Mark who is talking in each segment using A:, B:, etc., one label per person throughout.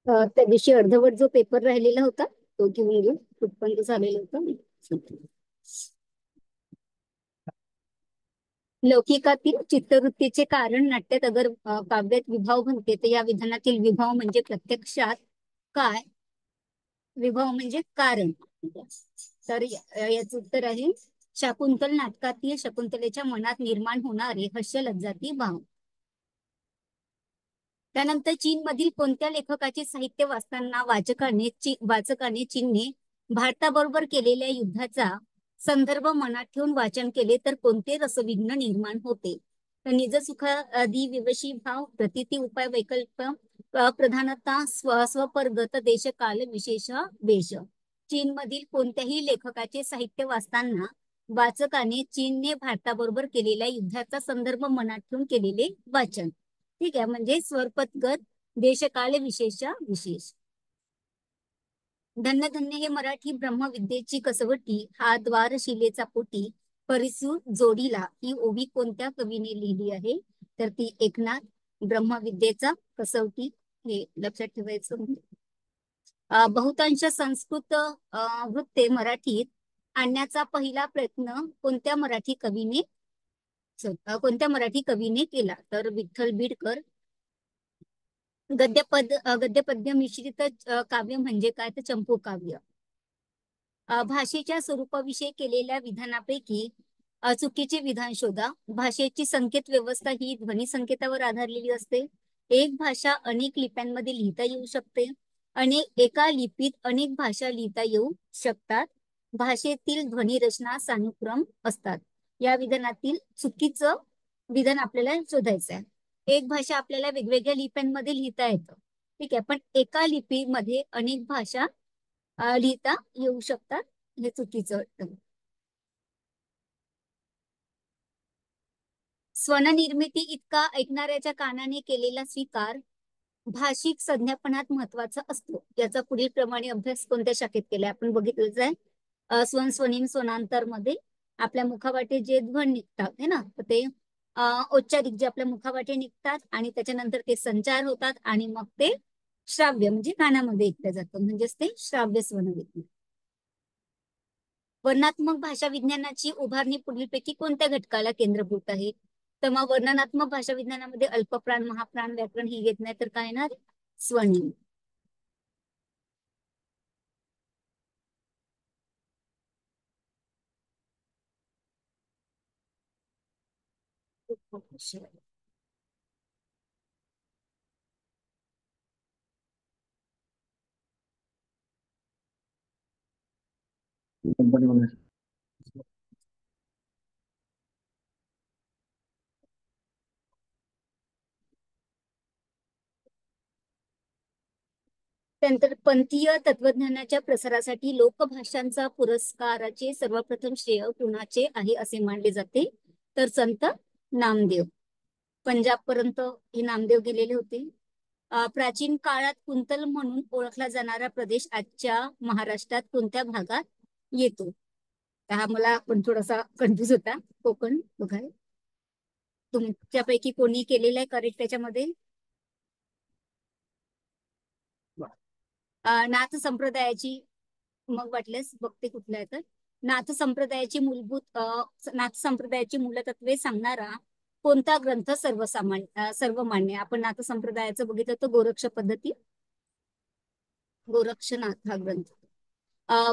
A: त्या दिवशी अर्धवट जो पेपर राहिलेला होता तो घेऊन घेऊन कुठपर्यंत झालेला होता. लौकिकातील चित्तवृत्तीचे कारण नाट्यात अगर काव्यात विभाव म्हणते तर या विधानातील विभाव म्हणजे प्रत्यक्षात काय? विभाव म्हणजे कारण. तर याचं उत्तर आहे शाकुंतल नाटकातील शकुंतलेच्या मनात निर्माण होणारे हास्य लज्जाती भाव. त्यानंतर चीन मधील कोणत्या लेखकाचे साहित्य वाचताना वाचकाने चीनने भारताबरोबर केलेल्या युद्धाचा संदर्भ मनात ठेवून वाचन केले तर कोणते रसविघ्न निर्माण होते? तर निज सुख आदी विवशी भाव प्रतीती उपाय वैकल्प प्रधानता स्वपरगत देश काल विशेष वेश. चीन मधील कोणत्याही लेखकाचे साहित्य वाचताना वाचकाने चीनने भारताबरोबर केलेल्या युद्धाचा संदर्भ मनात ठेवून केलेले वाचन. ठीक आहे, म्हणजे स्वरपतगत देशकाल विशेष विशेष. धन्य धन्य हे मराठी ब्रह्मविद्येची कसवटी हा द्वारशिलेचा पोटी परिसू जोडीला ही ओवी कोणत्या कवीने लिहिली आहे? तर ती एकनाथ. ब्रह्मविद्येचा कसवटी हे लक्षात ठेवायचं. बहुतांश संस्कृत वृत्ते मराठीत आणण्याचा पहिला प्रयत्न कोणत्या मराठी कवीने केला? तर विठ्ठल बीडकर. गद्यपद्य मिश्रित काव्य म्हणजे काय? तर चंपू काव्य. भाषेच्या स्वरूपाविषयी केलेल्या विधानापैकी चुकीचे विधान शोधा. भाषेची संकेत व्यवस्था ही ध्वनी संकेतावर आधारलेली असते. एक भाषा अनेक लिप्यांमध्ये लिहिता येऊ शकते. एका लिपीत अनेक भाषा लिहिता येऊ शकतात. भाषेतील ध्वनी रचना सानुक्रम असतात. या विधानातील चुकीचं विधान आपल्याला शोधायचं आहे. एक भाषा आपल्याला वेगवेगळ्या लिप्यांमध्ये लिहिता येतं, ठीक आहे, पण एका लिपीमध्ये अनेक भाषा लिहिता येऊ शकतात, हे चुकीचं वाटतं. स्वननिर्मिती इतका ऐकणाऱ्याच्या कानाने केलेला स्वीकार भाषिक संज्ञापनात महत्वाचा असतो. याचा पुढील प्रमाणे अभ्यास कोणत्या शाखेत केलाय? आपण बघितलंच आहे. स्वन स्वनिम स्वनांतर मध्ये आपल्या मुखावाटे जे ध्वनी निघतात है ना, तर ते औच्चारिक जे आपल्या मुखावाटे निघतात आणि त्याच्यानंतर ते संचार होतात आणि मग ते श्राव्य म्हणजे कानामध्ये ऐकलं जातं, म्हणजेच ते श्राव्य स्वनविज्ञान. वर्णात्मक भाषा विज्ञानाची उभारणी पुढीलपैकी कोणत्या घटकाला केंद्रभूत आहे? तर मग वर्णनात्मक भाषा विज्ञानामध्ये अल्पप्राण, महाप्राण, व्याकरण ही घेत नाही, तर काय येणार? स्वनिम. त्यानंतर पंथीय तत्वज्ञानाच्या प्रसारासाठी लोकभाषांचा पुरस्काराचे सर्वप्रथम श्रेय कुणाचे आहे असे मानले जाते? तर संत नामदेव. पंजाब पर्यंत हे नामदेव गेलेले होते. प्राचीन काळात कुंतल म्हणून ओळखला जाणारा प्रदेश आजच्या महाराष्ट्रात कोणत्या भागात येतो? हा मला पण थोडासा कन्फ्युज होता. कोकण बघाय. तुमच्यापैकी कोणी केलेलं आहे करेक्ट त्याच्यामध्ये? नाथ संप्रदायाची, मग वाटल्यास बघते कुठल्या आहे तर. नाथ संप्रदायाची मूलतत्वे सांगणारा कोणता ग्रंथ सर्वमान्य? आपण नाथ संप्रदायाचं बघितलं तर गोरक्ष पद्धती, गोरक्षनाथ हा ग्रंथ.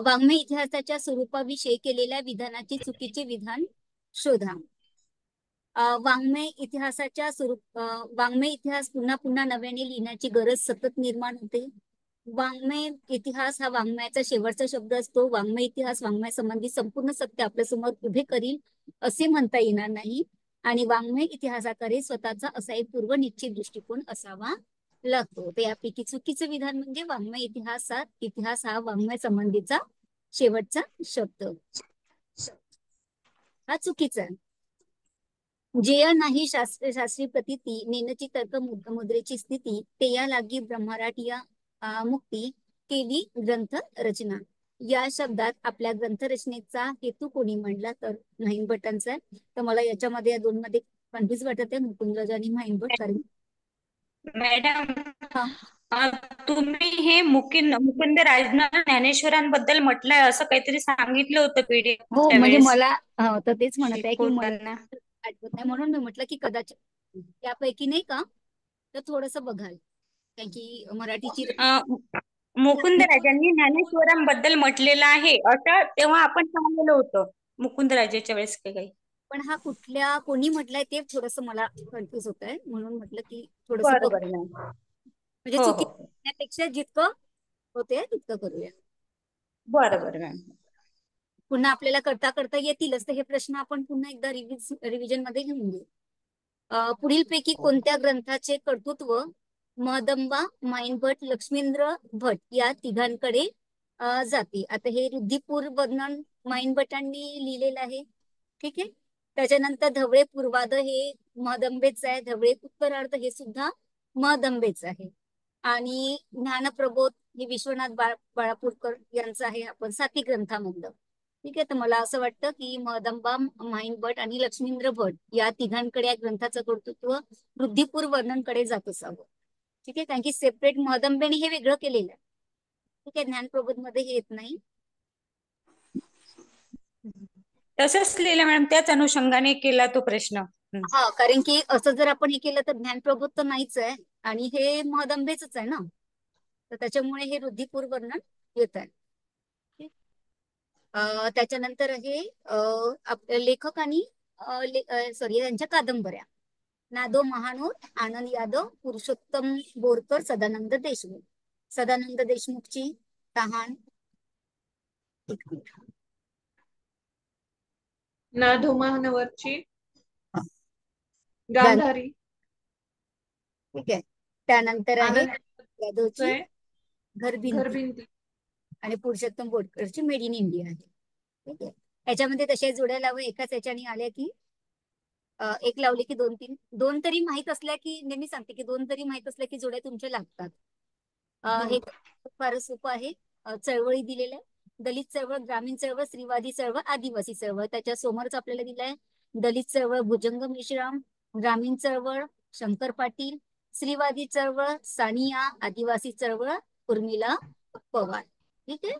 A: वाङ्मय इतिहासाच्या स्वरूपाविषयी केलेल्या विधानाचे चुकीचे विधान शोधा. वाङ्मय इतिहास पुन्हा पुन्हा नव्याने लिहिण्याची गरज सतत निर्माण होते. वाङ्मय इतिहास हा वाङ्मयाचा शेवटचा शब्द असतो. वाङ्मय इतिहास वाङ्मय संबंधी संपूर्ण सत्य आपल्या समोर उभे करील असे म्हणता येणार नाही. आणि वाङ्मय इतिहासाकडे स्वतःचा असा एक पूर्वनिश्चित दृष्टिकोन असावा लागतो. तर यापैकी चुकीचं विधान म्हणजे वाङ्मय इतिहास हा वाङ्मय संबंधीचा शेवटचा शब्द, हा चुकीचा आहे. जेय नाही शास्त्री प्रतीती नेनची तर्क मुद्रेची स्थिती ते या लागी ब्रह्मराटिया मुक्ती केली ग्रंथ रचना. या शब्दात आपल्या ग्रंथ रचनेचा हेतू कोणी म्हणला तर म्हाइंभटांचा आहे. तर मला याच्यामध्ये या दोन मध्ये कन्फ्युज वाटत आहे, मुकुंदराज आणि म्हाइंभट. कारण
B: मॅडम,
A: हा
B: अ, तुम्ही हे मुकुंदराजनं ज्ञानेश्वरांबद्दल म्हटलंय असं काहीतरी सांगितलं होतं
A: हो,
B: पीडीएफच्या
A: म्हणजे
B: वेळेस
A: मला तर तेच म्हणत आहे की
B: शिकवताना.
A: मला आठवत नाही, म्हणून मी म्हटलं की कदाचित त्यापैकी नाही का, तर थोडस बघाल. कारण की मराठीची
B: अ, मुकुंदराजांनी ज्ञानेश्वरांबद्दल म्हटलेलं आहे असं तेव्हा आपण सांगलेलं होतं मुकुंदराजाच्या वेळेस काही.
A: पण हा कुठल्या कोणी म्हटलंय ते थोडस मला कन्फ्युज होत आहे, म्हणून म्हटलं की थोडस
B: बरं
A: बघ,
B: बरं मॅम.
A: म्हणजे
B: हो
A: चुकी
B: हो.
A: करण्यापेक्षा जितकं होते तितकं करूया.
B: बरं बरं मॅम.
A: पुन्हा आपल्याला करता करता येतीलच, तर हे प्रश्न आपण पुन्हा एकदा रिव्हिजन मध्ये घेऊन घेऊ. पुढीलपैकी कोणत्या ग्रंथाचे कर्तृत्व महदंबा, माईनभट, लक्ष्मींद्र भट या तिघांकडे जाते? आता हे रुद्धिपूर वर्णन माईनभटांनी लिहिलेलं आहे. ठीक आहे. त्याच्यानंतर धवळे पूर्वाध हे महदंबेच आहे. धवळे उत्तरार्ध हे सुद्धा महदंबेच आहे. आणि ज्ञानप्रबोध हे विश्वनाथ बाळापूरकर यांचं आहे, आपण साती ग्रंथामधलं. ठीक आहे. तर मला असं वाटतं की महदंबा, माईनभट आणि लक्ष्मींद्र भट या तिघांकडे या ग्रंथाचं कर्तृत्व वृद्धिपूर वर्णनकडे जात असावं. ठीक आहे. कारण की सेपरेट महदंबेने हे वेगळं केलेलं आहे. ठीक आहे. ज्ञानप्रबोध मध्ये हे येत नाही.
B: तसंच लिहिलं मॅडम, त्याच अनुषंगाने केला तो प्रश्न.
A: हा, कारण की असं जर आपण हे केलं तर ज्ञानप्रबोध तर नाहीच आहे आणि हे महदंबेच आहे ना, तर त्याच्यामुळे हे रुद्धिपूर वर्णन येत आहे. त्याच्यानंतर आहे लेखक आणि सॉरी त्यांच्या कादंबऱ्या. नादो महानोर, आनंद यादव, पुरुषोत्तम बोरकर, सदानंद देशमुख. सदानंद देशमुखची तहान. एक मिनिट.
C: ना धुमानवरची
A: हा,
C: गांधारी.
A: ठीक आहे. त्यानंतर आहे
C: आनंद
A: यादवची घरभिंती
C: घरभिंती.
A: आणि पुरुषोत्तम बोरकरची मेड इन इंडिया आहे. ठीक आहे. याच्यामध्ये तशा जोड्या लावून एकाच याच्याने आल्या की एक लावली की दोन तीन, दोन तरी माहित असल्या की, नेहमी सांगते की दोन तरी माहित असल्या की जोड्या तुमच्या लागतात.
C: हो.
A: हे फारच सोपं आहे. चळवळी दिलेल्या आहे. दलित चळवळ, ग्रामीण चळवळ, स्त्रीवादी चळवळ, आदिवासी चळवळ. त्याच्या समोरच आपल्याला दिलंय दलित चळवळ भुजंग मेश्राम, ग्रामीण चळवळ शंकर पाटील, स्त्रीवादी चळवळ सानिया, आदिवासी चळवळ उर्मिला पवार. ठीक आहे.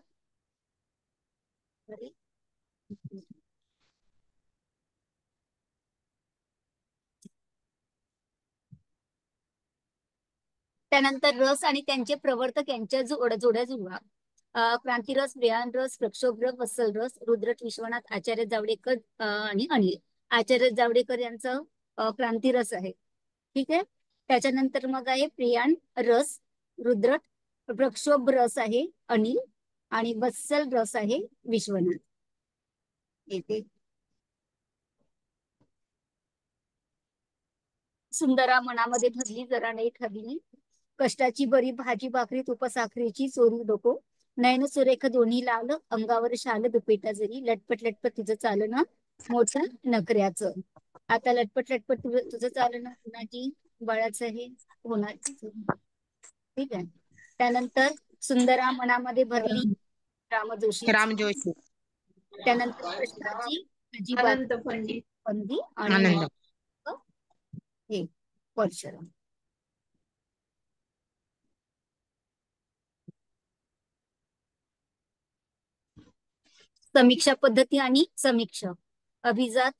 A: त्यानंतर रस आणि त्यांचे प्रवर्तक यांच्या जोड्या जुळवा. क्रांतिरस, ब्रियान रस, प्रक्षोभ रस, वत्सल रस, रुद्रट विश्वनाथ, आचार्य जावडेकर आणि अनिल. आचार्य जावडेकर यांचं क्रांतिरस आहे. ठीक आहे. त्याच्यानंतर मग आहे प्रियान रस, रुद्रट, प्रक्षोभ रस आहे अनिल, आणि वत्सल रस आहे विश्वनाथ. येते सुंदरा मनामध्ये भरली जरा नाही ठरली, कष्टाची बरी भाजी भाकरी तुप साखरेची चोरी डोको, नयन सुरेख दोन्ही लाल, अंगावर शाल दुपेटा जरी, लटपट लटपट तुझं चालणं मोठं नखऱ्याचं. आता लटपट लटपट तुझं चालणं कुणाची? बाळाचं आहे, होणार. ठीक आहे. त्यानंतर सुंदरा मनामध्ये भरली राम जोशीची.
D: राम जोशी.
A: त्यानंतर कृष्णाची अजिबात
C: अनंत फंडी.
A: बंदी आणि
D: आनंद.
A: हे परशुराम. समीक्षा पद्धती आणि समीक्षा. अभिजात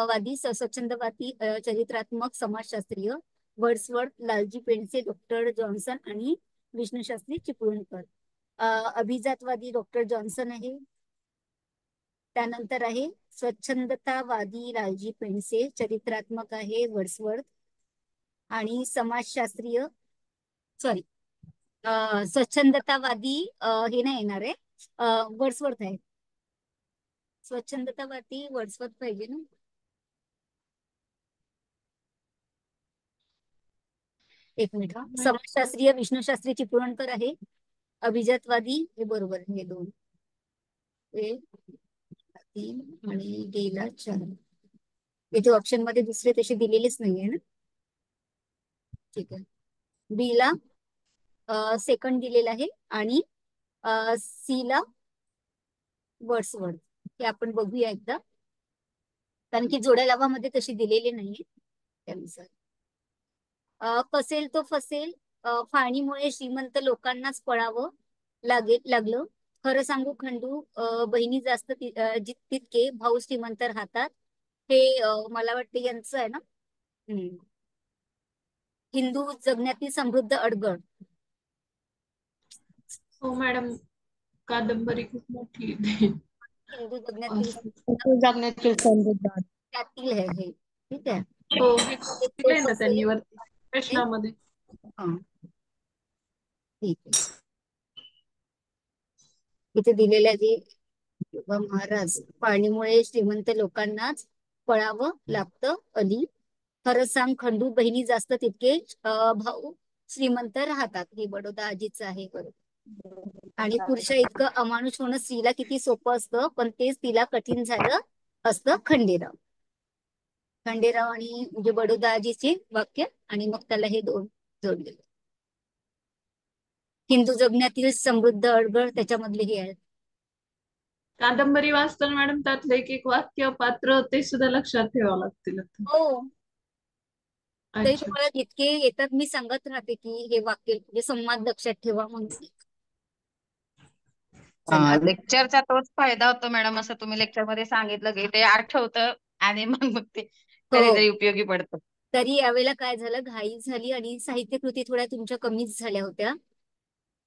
A: वादी, स्वच्छंदवादी, चरित्रात्मक, समाजशास्त्रीय. Wordsworth, Lalji Pendse, doctor Johnson आणि विष्णुशास्त्री चिपळूणकर. अभिजातवादी डॉक्टर जॉन्सन आहे. त्यानंतर आहे स्वच्छंदतावादी लालजी पेंडसे, चरित्रात्मक आहे वर्ड्सवर्थ, आणि समाजशास्त्रीय सॉरी स्वच्छंदतावादी हे नाही येणार आहे, वर्ड्सवर्थ आहे. स्वच्छंदतावादी वर्ड्सवर्थ पाहिजे ना. एक मिनिट. हा, समाजशास्त्रीय विष्णुशास्त्री चिपळूणकर आहे. अभिजातवादी हे बरोबर आहे, हे दोन, एक तीन आणि गेला चार. इथे ऑप्शन मध्ये दुसरे तसे दिलेलेच नाहीये ना. ठीक आहे. बी ला सेकंड दिलेला आहे आणि सी ला वर्ड्सवर्थ. हे आपण बघूया एकदा, कारण की जोड्या लावामध्ये तशी दिलेली नाहीये त्यानुसार. फसेल तो फसेल, फाळणीमुळे श्रीमंत लोकांनाच पळावं लागलं. खरं सांगू खंडू, बहिणी जास्त तितके भाऊ श्रीमंत राहतात. हे मला वाटतं यांचं आहे ना. हिंदू जगण्यातील समृद्ध अडगळ.
C: हो मॅडम, कादंबरी खूप मोठी आहे.
A: हिंदू जगण्यातील
B: जगण्यातील समृद्ध.
A: त्यातील आहे हे. ठीक आहे.
C: हो, हे
A: एक तो
C: दिलंय ना त्यांनी
A: फसेल.
C: वरती प्रश्नामध्ये.
A: हा, ठीक आहे. इथे दिलेल्या जे महाराज, पाणीमुळे श्रीमंत लोकांनाच पळावं लागतं अली. खरं सांग खंडू, बहिणी जास्त तितके भाऊ श्रीमंत राहतात. हे बडोदा आजीचं आहे बरोबर. आणि पुरुषा इतकं अमानुष होणं स्त्रीला किती सोपं असतं, पण तेच तिला कठीण झालं असतं. खंडेराव. खंडेराव आणि म्हणजे बडोदा आजीचे वाक्य आणि मग त्याला हे दोन जोडलेले. हिंदू जगण्यातील समृद्ध अडगळ त्याच्यामधले हे आहेत.
C: कादंबरी वाचताना मॅडम त्यातलं एक एक वाक्य, पात्र ते सुद्धा लक्षात ठेवावं लागतील आता.
A: हो, तरी
C: अच्छा.
A: तुम्हाला जितके येतात मी सांगत राहते की हे वाक्य म्हणजे संवाद लक्षात ठेवा म्हणून. चला.
B: लेक्चरचा तोच फायदा होतो मॅडम, असं तुम्ही लेक्चर मध्ये सांगितलं की ते आठवतं आणि मग ते
A: हो,
B: कधीतरी उपयोगी पडतं.
A: तरी यावेळेला काय झालं, घाई झाली आणि साहित्य कृती थोड्या तुमच्या कमीच झाल्या होत्या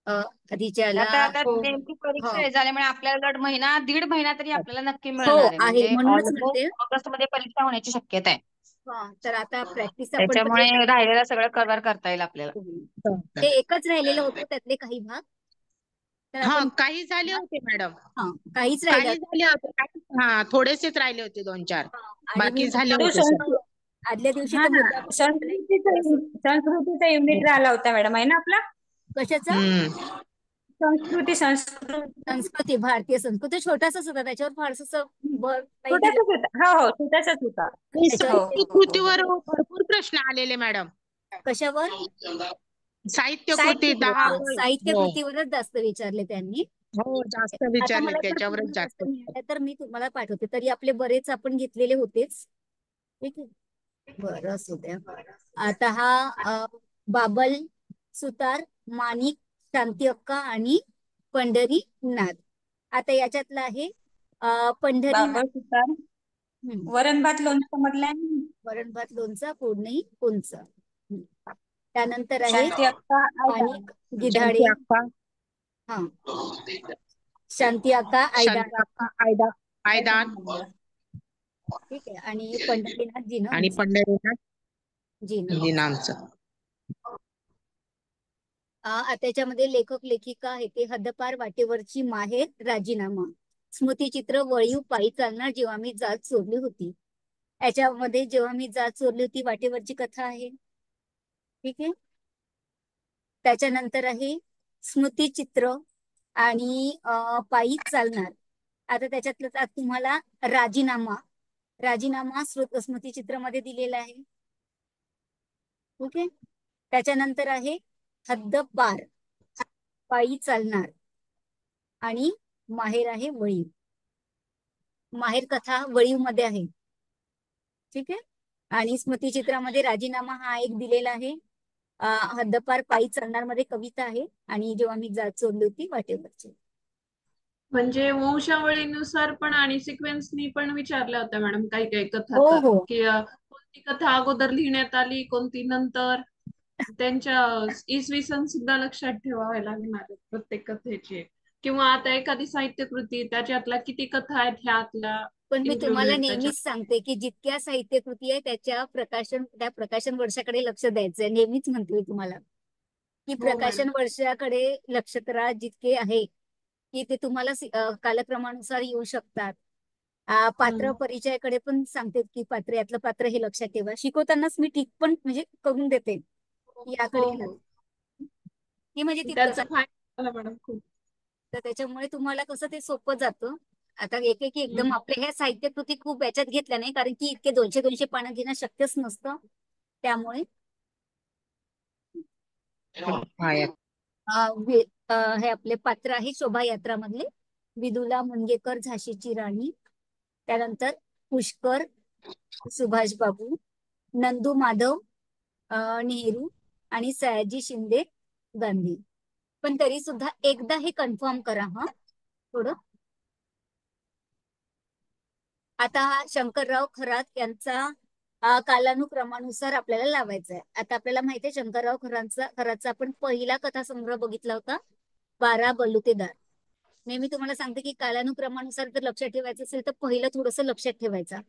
A: आधीच्याला.
B: आता आता
C: हो
B: नेमकी परीक्षा
A: हो
B: आहे झाल्यामुळे आपल्याला दीड महिना तरी आपल्याला नक्की
A: हो
B: मिळणार आहे.
A: आहे,
B: म्हणजे
A: म्हणूनच म्हणते.
B: ऑलमोस्ट ऑगस्ट मध्ये परीक्षा होण्याची शक्यता आहे.
A: तर आता प्रॅक्टिस आपण
B: त्याच्यामुळे राहिलेलं सगळं कव्हर करता येईल आपल्याला.
A: ते एकच राहिलेलं होतं त्यातले काही भाग. तर
D: हा,
A: आपण
D: काही झाले होते मॅडम.
A: काहीच राहिलं.
D: काही झाले होते. हा, थोडेसेच राहिले होते 2-4.
A: आणि मी
D: बाकी झाले
A: मुद्दाम
D: होते सर.
A: आदल्या दिवशी
B: हा
A: तर
B: ना,
A: मुद्दाम
B: संस्कृतीचा युनिट राहिला होता मॅडम, आहे ना आपला?
A: कशाचा?
D: हम्म.
B: संस्कृती
A: संस्कृती, भारतीय संस्कृती छोटासाच होता, त्याच्यावर फारसं भर नाही दिलं.
B: छोटासाच होता. हो हो, छोटासाच होता.
A: त्याच्यावर
B: हो
D: कृतीवर भरपूर प्रश्न आलेले मॅडम.
A: कशावर?
D: साहित्य कृती 10.
A: साहित्य
D: हो
A: कृतीवरच जास्त विचारले त्यांनी.
D: हो, जास्त
A: आता
D: विचारले
A: मला जर पूर्ण
D: त्याच्यावरच
A: जास्त
D: जास्त.
A: मिळालं तर मी तुम्हाला पाठवते. तरी आपले बरेच आपण घेतलेले होतेच. ठीक आहे, बरं असू द्या. आता हा बाबल सुतार, माणिक, शांती अक्का आणि पंढरीनाथ. आता याच्यातला आहे पंढरीनाथ.
B: बाबर सुतार, वरण भात लोणचं मधला आहे.
A: वरण भात लोणचा, कोडणी कोणचं. त्यानंतर आहे
B: शांती अक्का आयदान.
A: माणिक गिधाडे.
D: शांती अक्का,
A: हा, शांती अक्का आयदान.
D: शांती अक्का, आयदान
A: ठीक आहे. आणि पंढरीनाथ जीनं
D: आणि
A: आमचं.
D: पंढरीनाथ
A: जीनं.
D: जीनांचं.
A: त्याच्यामध्ये लेखक लेखिका आहे ते हद्दपार, वाटेवरची माहेर, राजीनामा, स्मृतिचित्र, वळीव, पायी चालणार, जेव्हा मी जात चोरली होती. याच्यामध्ये जेव्हा मी जात चोरली होती वाटेवरची कथा आहे. ठीक आहे. त्याच्यानंतर आहे स्मृतिचित्र आणि पायी चालणार. आता त्याच्यातलं तुम्हाला राजीनामा. राजीनामा स्मृतिचित्रामध्ये दिलेला आहे. ओके. त्याच्यानंतर आहे हद्दपार, पायी चालणार आणि माहेर आहे वळीव. माहेर कथा वळीव मध्ये आहे. ठीक आहे. आणि स्मृतिचित्रामध्ये राजीनामा हा एक दिलेला आहे. हद्दपार, पायी चालणार मध्ये कविता आहे आणि जेव्हा मी जात चोरली होती वाटेवरची.
C: म्हणजे वंशावळीनुसार पण आणि सिक्वेन्सनी पण विचारल्या होत्या मॅडम काही काही कथा
A: हो
C: तर,
A: हो
C: की कोणती कथा अगोदर लिहिण्यात आली, कोणती नंतर. त्यांच्या इसवी सन सुद्धा लक्षात ठेवावे लागणार प्रत्येक कथेचे. किंवा आता एखादी साहित्य कृती त्याच्यातल्या किती कथा आहेत ह्यातल्या
A: पण मी तुम्हाला
C: इन्क्लुडेड त्याच्यात.
A: नेहमीच सांगते की जितक्या साहित्य कृती आहे त्या प्रकाशन वर्षाकडे लक्ष द्यायचंय. नेहमीच म्हणते मी तुम्हाला की
C: हो मॅडम.
A: प्रकाशन वर्षाकडे लक्ष करा. जितके आहे की ते तुम्हाला कालक्रमानुसार येऊ शकतात. पात्र परिचयाकडे पण सांगते की पात्र, यातलं पात्र हे लक्षात ठेवा. शिकवतानाच मी ठीक पण म्हणजे करून देते याकडे
C: हो.
A: की म्हणजे तितकंच.
C: त्याचा फायदा झाला मॅडम खूप.
A: तर त्याच्यामुळे तुम्हाला कसं ते सोपं जातं. आता एक एक एकदम आपल्या ह्या साहित्यकृती खूप याच्यात घेतल्या नाही, कारण की इतके 200 पानं घेणं शक्यच नसतं. त्यामुळे हे आपले पात्र आहे शोभायात्रा मधले विदुला मुनगेकर झाशीची राणी, त्यानंतर पुष्कर सुभाष बाबू, नंदू माधव नेहरू आणि सयाजी शिंदे गांधी. पण तरी सुद्धा एकदा हे कन्फर्म करा हा थोडं. आता हा शंकरराव खरात यांचा कालानुक्रमानुसार आपल्याला लावायचा आहे. आता आपल्याला माहिती आहे शंकरराव खरातचा आपण पहिला कथासंग्रह बघितला होता 12 बलुतेदार. नेहमी तुम्हाला सांगते की कालानुक्रमानुसार जर लक्षात ठेवायचं असेल तर पहिलं थोडंसं लक्षात ठेवायचं.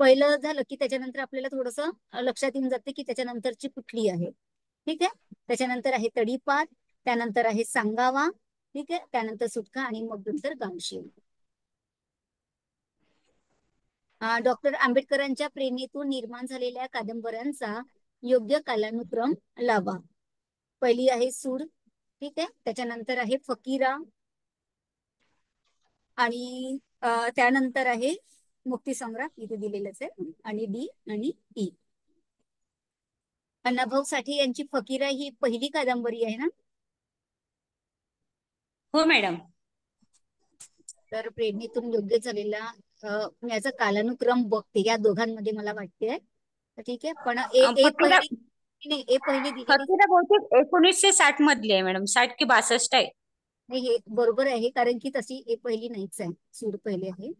A: पहिलं झालं की त्याच्यानंतर आपल्याला थोडंसं लक्षात येऊन जाते की त्याच्यानंतरची कुठली आहे. ठीक आहे. त्याच्यानंतर आहे तडीपार, त्यानंतर आहे सांगावा, ठीक आहे, त्यानंतर सुटका आणि मग नंतर गावशील. डॉक्टर आंबेडकरांच्या प्रेरणेतून निर्माण झालेल्या कादंबऱ्यांचा योग्य कालानुक्रम लावा. पहिली आहे सूड, ठीक आहे, त्याच्यानंतर आहे फकीरा आणि त्यानंतर आहे मुक्तीसंग्राम, इथे दिलेलंच आहे, आणि डी आणि ई. अण्णाभाऊ साठे यांची फकीरा ही पहिली कादंबरी आहे ना?
B: हो मॅडम.
A: तर प्रेरणेतून योग्य झालेला याचा कालानुक्रम बघते या दोघांमध्ये मला वाटते. ठीक आहे, पण
B: फकीरा
A: ए पहिली दिलेली
B: फकीरा बहुतेक 1960 मधली आहे मॅडम, 60 की 62 आहे.
A: नाही, हे बरोबर आहे कारण की तशी ए पहिली नाहीच आहे, सूड पहिली आहे.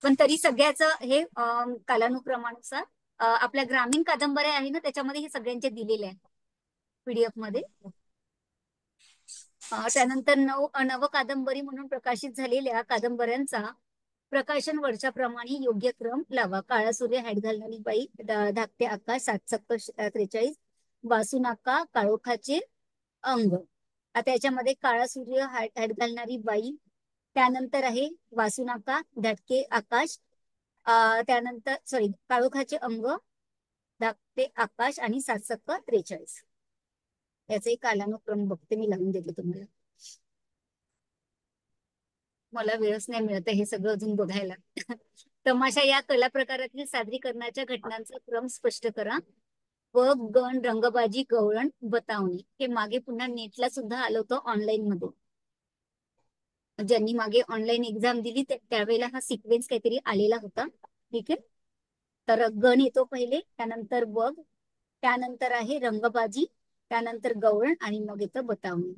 A: पण तरी सगळ्याच हे कालानुक्रमानुसार आपल्या ग्रामीण कादंबऱ्या आहे ना त्याच्यामध्ये हे सगळ्यांचे दिलेले आहे पीडीएफ मध्ये. त्यानंतर नव कादंबरी म्हणून प्रकाशित झालेल्या कादंबऱ्यांचा प्रकाशन वर्षाप्रमाणे योग्य क्रम लावा. काळा सूर्य, हॅट घालणारी बाई, धाकटे आकाश, 7 चक्क 43, वासुनाका, काळोखाचे अंग. आता याच्यामध्ये काळा सूर्य, हॅट घालणारी बाई, त्यानंतर आहे वासुनाका, धाकटे आकाश, त्यानंतर काळोखाचे अंग, धाकटे आकाश आणि 7 चक्क 43. याचा एक कालानुक्रम बघते मी, लावून देते तुम्हाला. मला वेळच नाही मिळत हे सगळं अजून बघायला. तमाशा या कला प्रकारातील सादरीकरणाच्या घटनांचा क्रम स्पष्ट करा. पब, गण, रंगबाजी, गवळण, बतावणी. हे मागे पुन्हा नेटला सुद्धा आलं होतं ऑनलाईन मध्ये. ज्यांनी मागे ऑनलाईन एक्झाम दिली त्यावेळेला हा सिक्वेन्स काहीतरी आलेला होता. ठीक आहे. तर गण येतो पहिले, त्यानंतर बग, त्यानंतर आहे रंगबाजी, त्यानंतर गवळण आणि मग येतं बतावणी.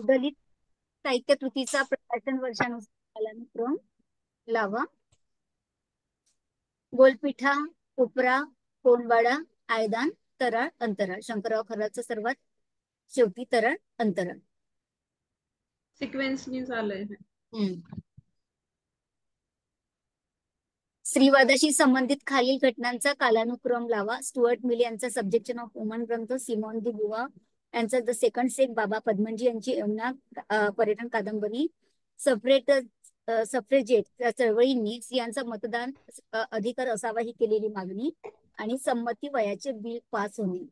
A: दलित साहित्य कृतीचा प्रकाशन वर्षानुसार कालानुक्रम लावा. गोलपिठा, उपरा, कोंडवाडा, आयदान, तराळ, अंतराळ. शंकरराव खराचं सर्वात शेवटी तराळ, अंतराळ.
C: सिक्वेन्सनी झालंय.
A: स्त्रीवादाशी संबंधित खालील घटनांचा कालानुक्रम लावा. स्टुअर्ट मिल यांचा सब्जेक्शन ऑफ वुमन ग्रंथ, सिमॉन दी बुवा यांचा द सेकंड सेक, बाबा पद्मनजी यांची यमुना पर्यटन कादंबरी, सफ्रेजेट चळवळींनी स्त्रियांचा मतदान अधिकार असावा ही केलेली मागणी, आणि संमती वयाचे बिल पास होणे.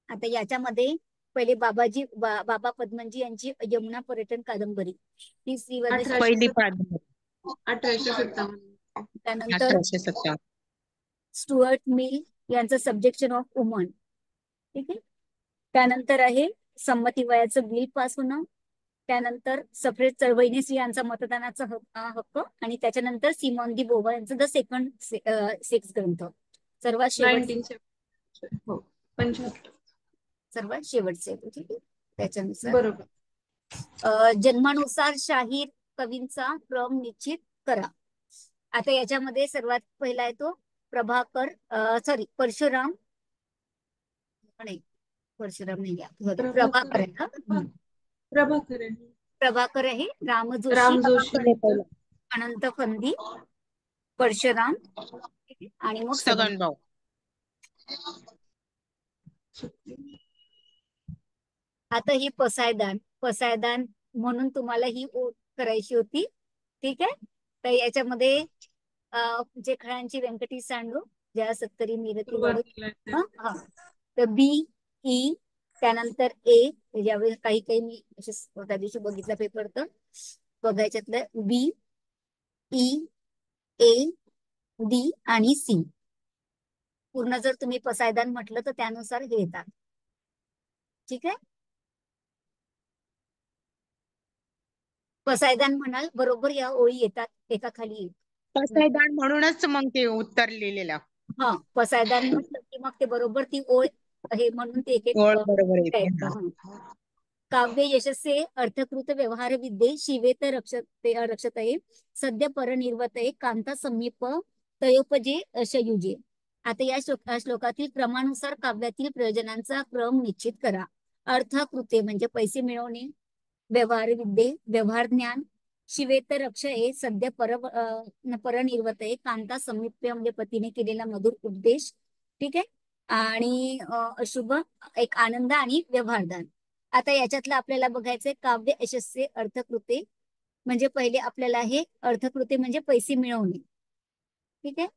A: आता याच्यामध्ये पहिले बाबा पद्मनजी यांची यमुना पर्यटन कादंबरी ही स्त्रीवादाशी
D: पहिली
C: 1857.
A: त्यानंतर
D: 1857.
A: स्टुअर्ट मिल यांचं सब्जेक्शन ऑफ वुमन. ठीक आहे. त्यानंतर आहे संमती वयाचं बिल पास होणं, त्यानंतर सफ्रेज चळवळीने स्त्रियांचा मतदानाचा हक्क, आणि त्याच्यानंतर सिमॉन दी बोवा यांचं द सेकंड सेक्स ग्रंथ. सर्वात शेवट
C: 1970. हो, 75.
A: सर्वात शेवटचे. ठीक आहे. त्याच्यानुसार
C: बरोबर.
A: जन्मानुसार शाहीर कवींचा क्रम निश्चित करा. आता याच्यामध्ये सर्वात पहिला येतो परशुराम नाही, परशुराम नाही, प्रभाकर आहे का? प्रभाकर आहे, राम जोशी, अनंत फंदी, परशुराम आणि मग
D: सगन भाऊ.
A: आता ही पसायदान म्हणून तुम्हाला ही ओळ करायची होती. ठीक आहे. तर याच्यामध्ये जेखळांची व्यंकटी सांडू, ज्या सत्तरी मिरती वाढू. तर बी, ई, त्यानंतर ए, यावेळी काही काही मी असे त्या दिवशी बघितला पेपर तर बघायच्यातलं बी, ई, ए, डी आणि सी. पूर्ण जर तुम्ही पसायदान म्हटलं तर त्यानुसार हे येतात. ठीक आहे. पसायदान म्हणाल बरोबर या ओळी येतात एका खाली एक.
D: पसायदान म्हणूनच मग ते उत्तर लिहिलेलं.
A: हा, पसायदान म्हटलं की मग ते बरोबर ती ओळ हे म्हणून ते एक एक
D: ओळ बरोबर येते.
A: येतं. काव्य यशस्से अर्थकृत व्यवहार विद्ये शिवेत रक्षते रक्षतये सद्य परनिर्वतये कांता समीप तयोपजे शयुजे. आता या श्लोकातील क्रमानुसार काव्यातील प्रयोजनांचा क्रम निश्चित करा. अर्थकृते म्हणजे पैसे मिळवणे, व्यवहार विद्ये व्यवहार ज्ञान, शिवेत रक्षये सद्य परनिर्वतये कांता समीप्य म्हणजे पतीने केलेला मधुर उपदेश. ठीक आहे. आणि अशुभ एक आनंद आणि व्यवहारदान. आता याच्यातलं आपल्याला बघायचंय काव्य यशस्से अर्थकृते म्हणजे पहिले आपल्याला हे अर्थकृते म्हणजे पैसे मिळवणे. ठीक आहे.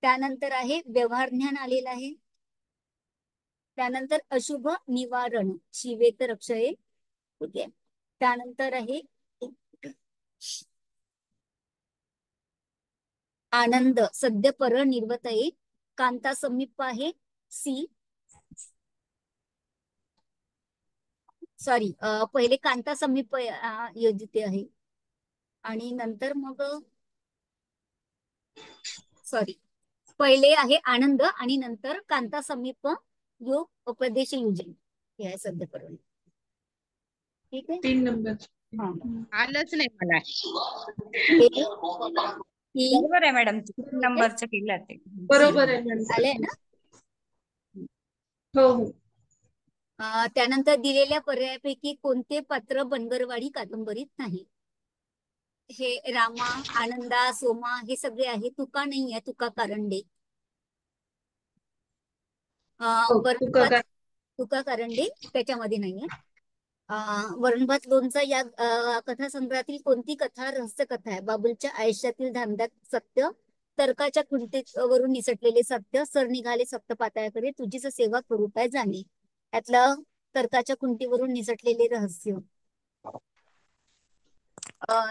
A: त्यानंतर आहे व्यवहार ज्ञान आलेलं आहे. त्यानंतर अशुभ निवारण शिवेत रक्षये. ठीक आहे. त्यानंतर आहे आनंद सद्य परनिर्वतये कांता समीप आहे सी. सॉरी, पहिले कांता समीप योजित आहे आणि नंतर मग सॉरी पहिले आहे आनंद आणि नंतर कांता समीप योग उपदेश योजन हे आहे सध्या करून. ठीक आहे.
C: 3 नंबर.
A: हा.
D: आलंच नाही मला.
B: बरोबर आहे मॅडम, 3
A: ठीक आहे.
B: नंबरचं केलं ते.
C: बरोबर आहे मॅडम.
A: आलंय ना.
C: हो हो.
A: त्यानंतर दिलेल्या पर्यायापैकी कोणते पात्र बनगरवाडी कादंबरीत नाही. हे रामा, आनंदा, सोमा हे सगळे आहे. तुका नाही आहे, तुका कारंडे.
C: हो,
A: तुका कारंडे त्याच्यामध्ये नाहीये. वरणभात लोणचा या कथासंग्रहातील कोणती कथा रहस्य कथा आहे. बाबूलच्या आयुष्यातील धांदयात सत्य, तर्काच्या खुंटीवरून निसटलेले सत्य, सर निघाले सप्तपातळ्याकडे तुझीच सेवा करू काय जाणे. यातलं तर्काच्या खुंटीवरून निसटलेले रहस्य.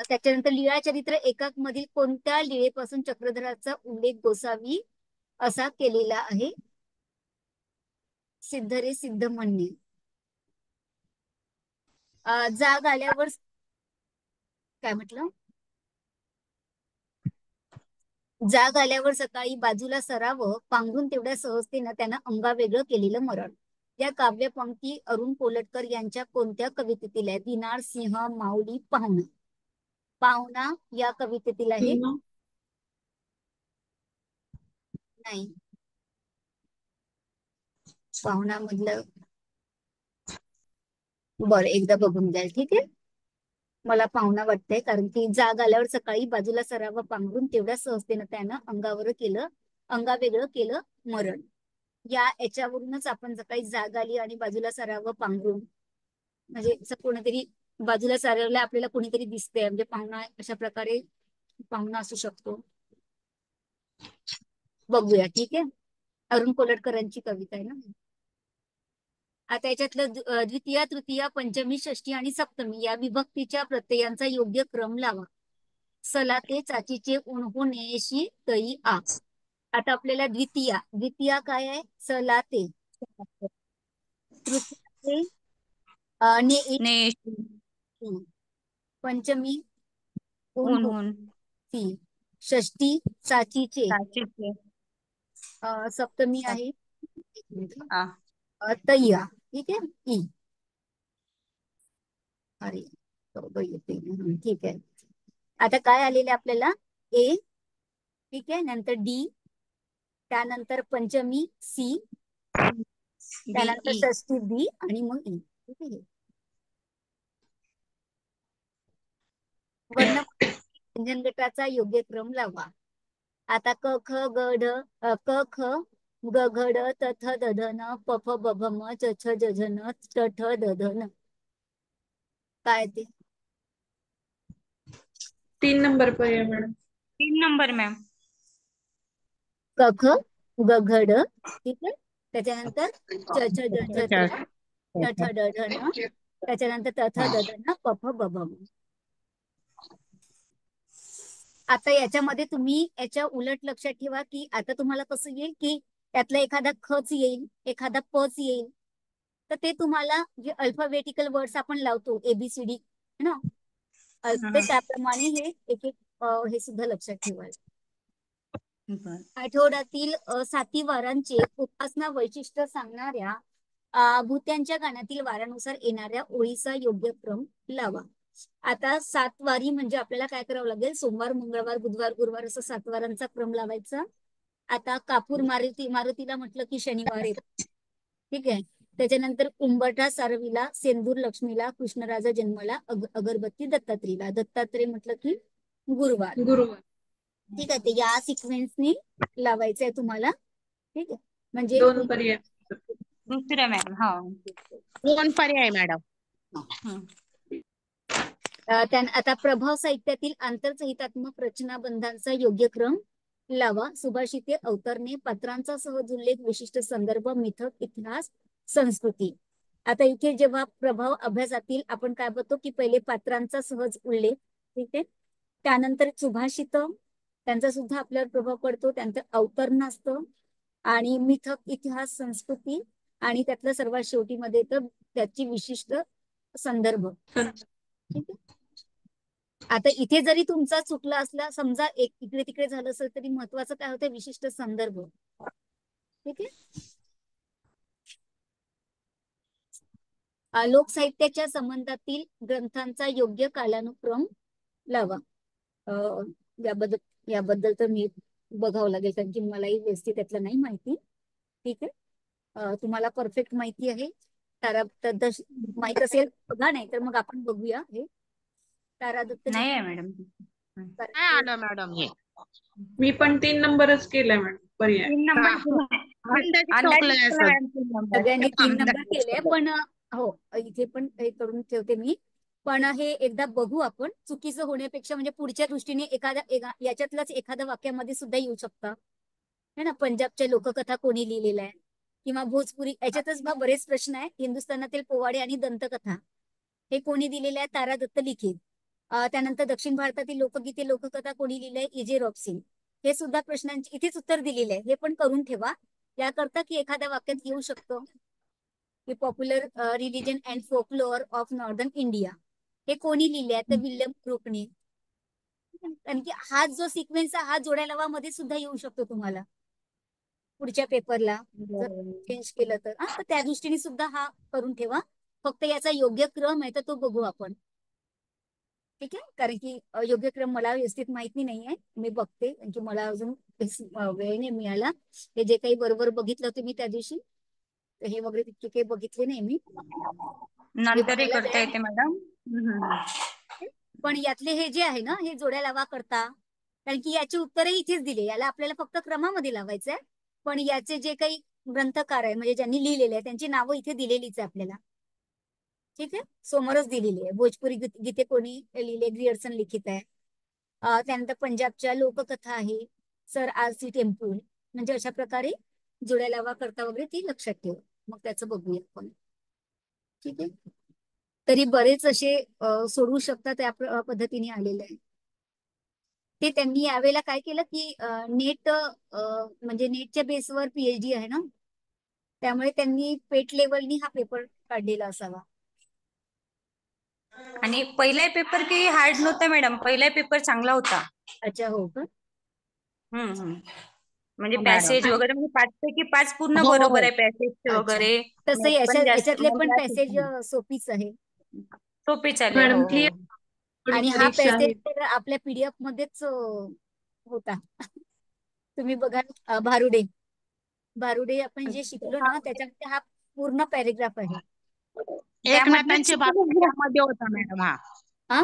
A: त्याच्यानंतर लीळा चरित्र एकाक मधील कोणत्या लीळेपासून चक्रधराचा उल्लेख गोसावी असा केलेला आहे. सिद्ध रे सिद्ध म्हणणे. जाग आल्यावर काय म्हटलं. जाग आल्यावर सकाळी बाजूला सरावं पांघरून तेवढ्या सहजतेनं त्यानं अंगावेगळं केलेलं मरण. या काव्यपंक्ती अरुण कोलटकर यांच्या कोणत्या कवितेतील आहे. दिनाळ, सिंह, माऊली, पाहुणा. पाहुणा या कवितेतील आहे. नाही, पाहुणा मधलं बरं एकदा बघून द्याल. ठीक आहे. मला पाहुणा वाटतंय कारण की जाग आल्यावर सकाळी बाजूला सरावा पांघरून तेवढ्या सहजतेनं त्यानं अंगावेगळं केलं मरण. याच्यावरूनच आपण सकाळी जाग आली आणि बाजूला सरावं पांघरून म्हणजे कोणीतरी बाजूला सारवलं आपल्याला कोणीतरी दिसतंय म्हणजे पाहुणा अशा प्रकारे पाहुणा असू शकतो. बघूया. ठीक आहे. अरुण कोलटकरांची कविता आहे ना. आता याच्यातलं द्वितीया, तृतीया, पंचमी, षष्टी आणि सप्तमी या विभक्तीच्या प्रत्ययांचा योग्य क्रम लावा. सलाते चाचीचे उन्होनेशी तई आ. आता आपल्याला द्वितीया काय आहे. सलाते. तृतीया ने पंचमी
B: ऊन
A: षष्टी चाचीचे. सप्तमी आहे तय्या. ठीक आहे. ई. अरे ठीक आहे. आता काय आलेलं आपल्याला ए. ठीक आहे. नंतर डी, त्यानंतर पंचमी सी, त्यानंतर षष्टी बी आणि मग ई. ठीक आहे. वर्ण व्यंजन गटाचा योग्य क्रम लावा. आता क ख ग ढ क ख ग घ ड त थ द ध न प फ ब भ म च छ ज झ न ट ठ द ध न. काय ते
C: 3 नंबर पर्याय मॅडम.
B: 3 number ma'am.
A: क ख ग घ ड. ठीक आहे. त्याच्यानंतर च छ ज झ च ठ ड ढ न त्याच्यानंतर तथ ददन पफ बभम. आता याच्यामध्ये तुम्ही याच्या उलट लक्षात ठेवा की आता तुम्हाला कसं येईल की त्यातला एखादा खच येईल, एखादा पच येईल, तर ते तुम्हाला जे अल्फाबेटिकल वर्ड्स आपण लावतो ABCD ना, तर त्याप्रमाणे हे एक एक हे सुद्धा लक्षात ठेवायचं. आठवड्यातील 7 वारांचे उपासना वैशिष्ट्य सांगणाऱ्या भूत्यांच्या गाण्यातील वारानुसार येणाऱ्या ओळीचा योग्य क्रम लावा. आता 7 वारी म्हणजे आपल्याला काय करावं लागेल, सोमवार, मंगळवार, बुधवार, गुरुवार असं 7 वारांचा क्रम लावायचा. आता कापूर मारुतीला म्हटलं की शनिवार येतो, ठीक आहे. त्याच्यानंतर उंबरठा सारवीला, सेंदूर लक्ष्मीला, कृष्णराजा जन्मला, अगरबत्ती दत्तात्रेयला, दत्तात्रेय म्हटलं की गुरुवार.
C: गुरुवार.
A: ठीक आहे. ते या सिक्वेन्सनी लावायचं आहे तुम्हाला, ठीक आहे. म्हणजे
C: 2 पर्याय.
B: दुसऱ्या मॅम. हा
D: 2 पर्याय मॅडम.
A: आता प्रभाव साहित्यातील आंतरसंहितात्मक रचनाबंधांचा योग्य क्रम लावा. सुभाषिते, अवतरणे, पात्रांचा सहज उल्लेख, विशिष्ट संदर्भ, मिथक, इतिहास, संस्कृती. आता इथे जेव्हा प्रभाव अभ्यासातील आपण काय बघतो की पहिले पात्रांचा सहज उल्लेख, ठीक आहे. त्यानंतर सुभाषित, त्यांचा सुद्धा आपल्यावर प्रभाव पडतो. त्यानंतर अवतरण असतं आणि मिथक, इतिहास, संस्कृती आणि त्यातलं सर्वात शेवटी मध्ये तर त्याची विशिष्ट संदर्भ, ठीक आहे. आता इथे जरी तुमचा चुकला असला, समजा एक इकडे तिकडे झालं असेल, तरी महत्वाचं काय होतं, विशिष्ट संदर्भ, ठीक आहे. लोकसाहित्याच्या संबंधातील ग्रंथांचा योग्य कालानुक्रम लावा. याबद्दल तर मी बघावं लागेल कारण की मलाही व्यवस्थित त्यातलं नाही माहिती, ठीक आहे. तुम्हाला परफेक्ट माहिती आहे, तारा माहित असेल बघा, नाही तर मग आपण बघूया. हे तारा दत्त
B: नाही आहे मॅडम.
D: काय आलं मॅडम हे?
C: मी पण 3 नंबरच केलाय मॅडम पर्याय.
B: 3 नंबर केला.
D: अंदाजे
B: अंदाजे
D: ठोकलंय
B: केला
D: असं.
B: Madam 3 number.
A: सगळ्यांनी 3 नंबर
D: अंदाजे
A: केले,
D: ठोकलंय.
A: पण हो इथे पण हे करून ठेवते मी. पण हे एकदा बघू आपण, चुकीचं होण्यापेक्षा, म्हणजे पुढच्या दृष्टीने याच्यातल्याच एखाद्या वाक्यामध्ये सुद्धा येऊ शकतं है ना. पंजाबच्या लोककथा कोणी लिहिलेल्या आहे, किंवा भोजपुरी, याच्यातच बरेच प्रश्न आहे. हिंदुस्थानातील पोवाडे आणि दंतकथा हे कोणी दिलेले आहे, तारा दत्त लिखित. त्यानंतर दक्षिण भारतातील लोकगीते लोककथा कोणी लिहिलंय, E.J. रॉबसिन. हे सुद्धा प्रश्नांची इथेच उत्तर दिलेले आहे, हे पण करून ठेवा. याकरता की एखाद्या वाक्यात येऊ शकतो की popular religion and folklore of northern India हे कोणी लिहिले आहे, तर विल्यम क्रुकने. कारण की हा जो सिक्वेन्स आहे, हा जोड्या मध्ये सुद्धा येऊ शकतो तुम्हाला पुढच्या पेपरला जर चेंज केलं तर. तर त्या दृष्टीने सुद्धा हा करून ठेवा. फक्त याचा योग्य क्रम आहे तर तो बघू आपण, ठीक आहे. कारण की योग्य क्रम मला व्यवस्थित माहिती नाहीये, मी बघते कारण की मला अजून वेळ नाही मिळाला. हे जे काही बरोबर बघितलं तुम्ही त्या दिवशी, हे वगैरे तितके काही बघितले नाही मी,
B: नंतरही करता येते मॅडम.
A: पण यातले हे जे आहे ना, हे जोड्या लावा करता, कारण की याची उत्तरही इथेच दिले. याला आपल्याला फक्त क्रमामध्ये लावायचं आहे, पण याचे जे काही ग्रंथकार आहे म्हणजे ज्यांनी लिहिलेले आहे त्यांची नावं इथे दिलेलीच आहे आपल्याला, ठीक आहे. समोरच दिलेली आहे. भोजपुरी गीते कोणी लिहिले, ग्रियर्सन लिखित आहे. त्यानंतर पंजाबच्या लोककथा आहे, सर R.C. टेम्पल. म्हणजे अशा प्रकारे जोड्या लावा करता वगैरे ती लक्षात ठेवा. मग त्याचं बघूया आपण, ठीक आहे. तरी बरेच असे सोडवू शकतात त्या पद्धतीने आलेले आहे. ते त्यांनी यावेळेला काय केलं की नेट म्हणजे नेटच्या बेसवर PhD आहे ना, त्यामुळे त्यांनी पेट लेवलनी हा पेपर काढलेला असावा.
B: आणि पहिला पेपर काही हार्ड नव्हता मॅडम, पहिला पेपर चांगला होता.
A: अच्छा, हो का.
B: म्हणजे
D: हो,
B: पॅसेज
D: मॅडम.
B: वगैरे म्हणजे 5 पैकी 5 पूर्ण
D: हो, हो.
B: बरोबर आहे, पॅसेज
A: अच्छा.
B: वगैरे.
A: तसं
B: Math पण जास्त
A: याच्यातले पण
B: म्हणजे
A: पॅसेज सोपीच आहे
B: सोपे चालेल.
C: मॅडम
B: हो हो.
C: क्लिअर
A: आणि हा
C: परीक्षा आहे.
A: पॅसेज तर आपल्या PDF मध्येच होता. तुम्ही बघा भारुडे आपण जे शिकलो ना, त्याच्यामध्ये हा पूर्ण पॅरेग्राफ आहे.
D: एकनाथांचे बाबा यामध्ये होता मॅडम हा.
A: हा,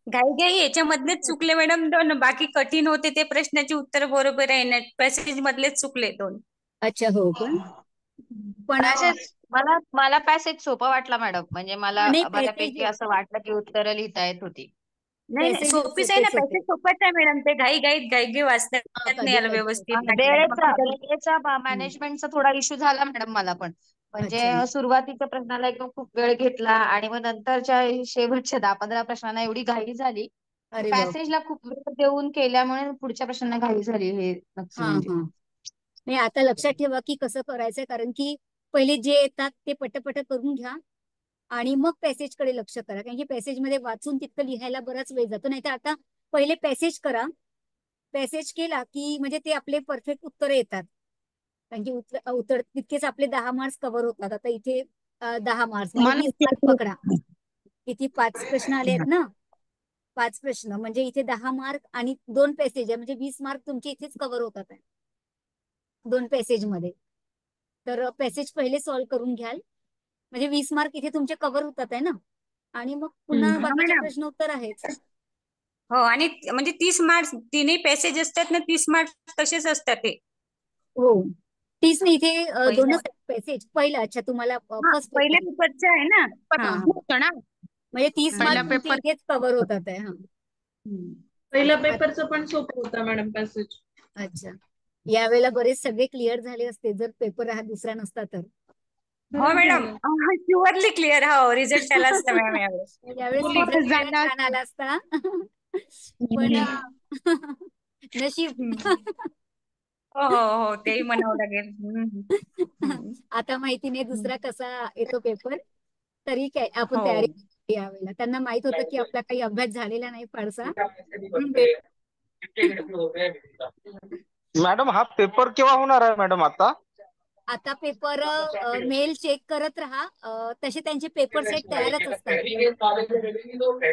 B: घाई याच्यामधलेच चुकले मॅडम 2. बाकी कठीण होते ते प्रश्नाची उत्तर बरोबर आहे ना, पॅसेज मधलेच चुकले 2.
A: अच्छा, हो का. पण
E: पॅसेज मला पॅसेज सोपा वाटला मॅडम. म्हणजे मला
A: नाही,
E: बऱ्यापैकी असं वाटलं की उत्तरं लिहिता येत होती.
B: नाही
A: पॅसेज
B: सोपीच आहे ना,
A: सोपेच होते.
B: पॅसेज सोपंच आहे मॅडम. ते घाई वाचता येत नाही
A: कधी
B: याला
A: कधी
B: व्यवस्थित.
E: वेळेचा मॅनेजमेंटचा थोडा इश्यू झाला मॅडम मला पण. म्हणजे
A: अच्छा
E: सुरुवातीच्या प्रश्नाला एकदम खूप वेळ घेतला आणि मग नंतरच्या शेवटच्या 10-15 प्रश्नांना एवढी घाई झाली की
A: अरे बाप
E: पॅसेजला खूप वेळ देऊन केल्यामुळे पुढच्या प्रश्नांना घाई झाली हे नक्की
A: हा
E: म्हणजे.
A: हा नाही आता लक्षात ठेवा की कसं करायचंय कारण की पहिले जे येतात ते पटपट करून घ्या आणि मग पॅसेजकडे लक्ष करा कारण की पॅसेजमध्ये वाचून तितकं लिहायला बराच वेळ जातो नाही तर आता पहिले पॅसेज करा पॅसेज केला की म्हणजे ते आपले परफेक्ट उत्तर येतात कारण की उत्तर तितकेच आपले 10 मार्क्स कव्हर होतात आता इथे 10 मार्क्स म्हणजे
D: मला
A: 20 मार्क पकडा किती 5 प्रश्न आले आहेत ना 5 प्रश्न म्हणजे इथे 10 मार्क आणि 2 पॅसेज आहे म्हणजे 20 मार्क तुमचे इथेच कव्हर होतात आहे 2 पॅसेजमध्ये तर पॅसेज पहिले सॉल्व्ह करून घ्याल म्हणजे 20 मार्क इथे तुमचे कव्हर होतात आहे ना आणि मग पुन्हा
B: हा
A: बाकीचे
B: मॅडम.
A: प्रश्न उत्तर आहेच
B: हो आणि म्हणजे 30 मार्क्स तिन्ही पॅसेज असतात ना 30 मार्क्स तसेच असतात ते
A: हो 30 नाही इथे
B: पहिल्या
A: 2च पॅसेज पहिला अच्छा तुम्हाला
B: हा
A: फर्स्ट
B: पहिल्या
A: पेपर
B: पेपरचं आहे ना. हा हा.
D: होतं ना
A: म्हणजे 30 मार्क
D: पहिला
B: हम्म.
A: तुमचे
D: पेपर.
A: इथेच कव्हर होतात आहे हा
B: हम्म.
C: पहिल्या
A: आ-
C: पेपरचं पण सोपं होतं मॅडम पॅसेज.
A: अच्छा यावेळेला बरेच सगळे क्लिअर झाले असते जर पेपर हा दुसरा नसता तर
B: हो
C: खरंच
B: मॅडम
C: झालं.
B: शुअरली क्लिअर हो रिझल्ट आला असता मॅम यावेळेस.
A: यावेळेस
C: मुली
A: रिझल्ट जरा
D: झाला
A: छान आला असता पण
D: हम्म.
A: नशीब
B: हम्म. हो हो हो तेही म्हणावं लागेल. हम्म. हम्म.
A: आता माहिती नाही
B: हम्म.
A: दुसरा कसा येतो पेपर तरी काय आपण
B: हो.
A: तयारी केली यावेळेला त्यांना माहित होतं की आपला काही अभ्यास झालेला नाही फारसा म्हणून वेळ
F: मॅडम हा पेपर केव्हा होणार आहे मॅडम आता?
A: आता पेपर मेल चेक करत राहा तसे त्यांचे पेपर सेट तयारच असतात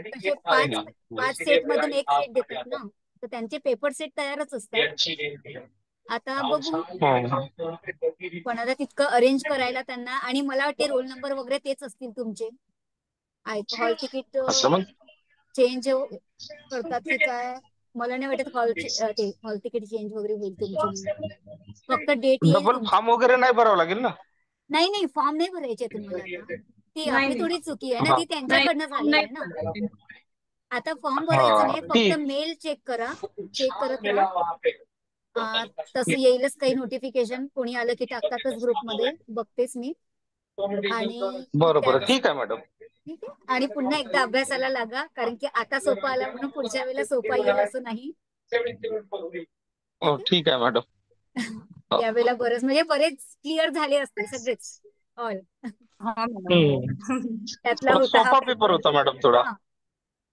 A: तसे पाच पाच सेट मधून एक सेट देतात ना तर त्यांचे पेपर सेट तयारच असतात आता बघू पण आता तितकं अरेंज करायला त्यांना आणि मला वाटते रोल नंबर वगैरे तेच असतील तुमचे हॉल तिकीट
F: असं मग
A: चेंज करतात की काय मला नाही वाटत ते हॉल तिकीट चेंज वगैरे होईल तुमचे फक्त डेट येईल
F: डबल
A: तुमची
F: फॉर्म वगैरे नाही भरावं लागेल ना?
A: नाही नाही फॉर्म नाही भरायचे तुम्हाला आता ती
C: नाही
A: आपली
C: नाही
A: थोडी चुकी आहे ना
F: हा
A: ती
C: नाही
A: त्यांच्याकडनं
C: फॉर्म
A: झालेली
C: नाही
A: आहे ना
C: भरायचे.
A: आता फॉर्म भरायचं
F: हा
A: नाही फक्त
F: ठीक.
A: मेल चेक करा चेक करत राहा तसं येईलच काही नोटिफिकेशन कोणी आलं की टाकतातच ग्रुपमध्ये बघतेच मी आणि
F: बरं बरं
A: त्यानुसार
F: ठीक आहे मॅडम.
A: ठीक आहे आणि पुन्हा एकदा अभ्यासाला लागा कारण की आता सोपा आला म्हणून पुढच्या वेळेला सोपा येईल असं नाही
F: हो
A: ठीक
F: ठीक आहे मॅडम.
A: आहे यावेळेला बरेच म्हणजे बरेच क्लिअर झाले असते सगळेच ऑल
B: हो मॅडम हो.
F: हम्म.
A: त्यातला
F: थोडा
A: होता हा
F: सोपा पेपर
A: पेपर
F: होता मॅडम थोडा.
A: हा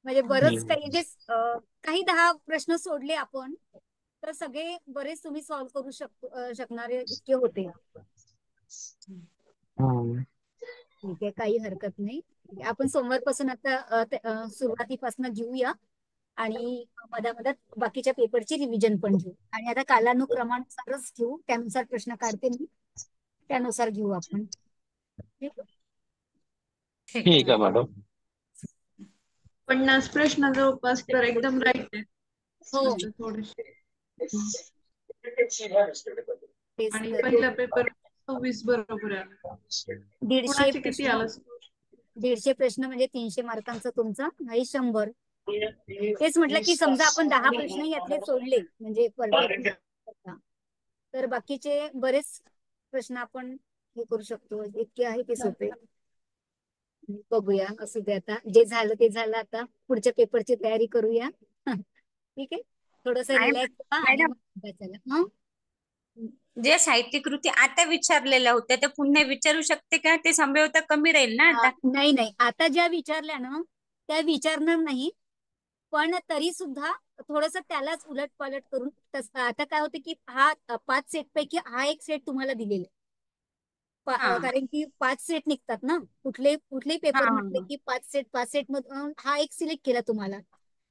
A: म्हणजे बरंच
F: हम्म.
A: काही जे काही 10 प्रश्न सोडले आपण तर सगळे बरेच तुम्ही सॉल्व्ह करू शकणारे इतके होते
F: हम्म.
A: ठीक आहे काही हरकत नाही आपण सोमवारपासून आता सुरुवातीपासून घेऊया आणि मधात बाकीच्या पेपरची रिव्हिजन पण घेऊ आणि आता कालानुक्रमानुसारच घेऊ त्यानुसार प्रश्न काढते मी त्यानुसार घेऊ आपण ठीक आहे
B: ठीक आहे
F: ठीक आहे
B: मॅडम.
F: मॅडम.
C: 50 प्रश्न जवळपास तर एकदम राईट आहे.
A: हो
C: फक्त थोडेसे.
A: तेच
C: आणि
A: तर
C: पहिला पेपर 26 बरोबर आला.
A: 150
C: कुणाचे किती
A: प्रश्न
C: आलं?
A: 150 प्रश्न म्हणजे 300 मार्कांचा तुमचा नाही 100 तेच म्हटलं की समजा आपण 10 प्रश्न यातले सोडले म्हणजे परफेक्ट तर बाकीचे बरेच प्रश्न आपण हे करू शकतो इतके आहे ते सोपे बघूया असू दे आता जे झालं ते झालं आता पुढच्या पेपरची तयारी करूया ठीक आहे थोडस
B: आणि
A: रिलॅक्स व्हा आणि
B: मॅडम
A: मग अभ्यासाला हं?
B: जे साहित्य कृती आता विचारलेल्या होत्या त्या पुन्हा विचारू शकते का ते संभाव्यता कमी राहील ना आता.
A: नाही नाही आता ज्या विचारल्या ना त्या विचारणार नाही पण तरी सुद्धा थोडस त्यालाच उलटपालट करून आता काय होतं की हा 5 सेट पैकी हा एक सेट तुम्हाला दिलेला आहे
B: हा
A: कारण की 5 सेट निघतात ना कुठलेही
B: हा
A: पेपर म्हटले
B: हा
A: की 5 सेट मधून हा एक सिलेक्ट केला तुम्हाला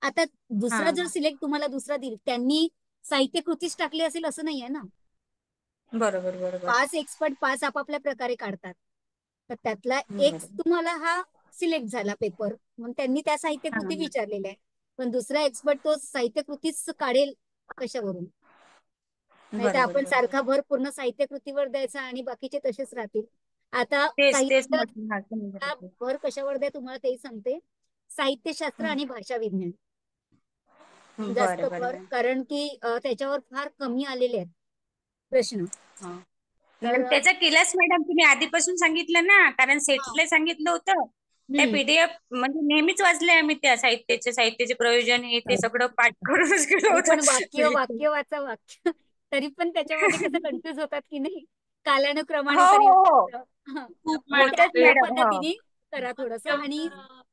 A: आता
B: हा
A: दुसरा जर
B: हा.
A: सिलेक्ट तुम्हाला दुसरा दिल त्यांनी साहित्य कृतीच टाकली असेल असं नाहीये ना
B: बरोबर बरोबर
A: 5 एक्सपर्ट 5 आपापल्या प्रकारे काढतात तर त्यातला एक
B: बरोबर.
A: तुम्हाला हा सिलेक्ट झाला पेपर म्हणून त्यांनी त्या साहित्य
B: हा
A: कृती विचारलेल्या आहे पण दुसरा एक्सपर्ट तो साहित्य कृतीच काढेल कशावरून नाही तर
B: बरोबर
A: आपण
B: बरोबर.
A: सारखा भर पूर्ण साहित्य कृतीवर द्यायचा आणि बाकीचे तसेच राहतील आता
B: तेच
A: साहित्य
B: म्हटलं हा कमी झालं.
A: भर कशावर द्या तुम्हाला तेही सांगते साहित्यशास्त्र आणि भाषा विज्ञान जास्त
B: बरं बरं
A: भर
B: बरं.
A: कारण की त्याच्यावर फार कमी आलेले आहेत प्रश्न
B: हा
A: तर
B: त्याचा केलाच मॅडम तुम्ही आधीपासून सांगितलं ना, कारण
C: हा.
B: सेटला सांगितलं होतं. त्या
A: हम्म.
B: पीडीएफ म्हणजे नेहमीच वाचले आम्ही त्या साहित्याचे प्रयोजन हे ते सगळं पाठ करूनच गेलो
A: तरी
B: होतो.
A: पण वाक्य वाक्य वाचा वाक्य तरी पण त्याच्यामध्ये कसं कन्फ्युज होतात की नाही, कालानुक्रमाने
B: हो
A: तरी
B: हो हो
A: हा.
C: खूप
A: तर
C: मॅडम
B: होतच
A: त्या
B: मॅडम. हो
A: पद्धतीने करा थोडस. आणि
C: वाक्य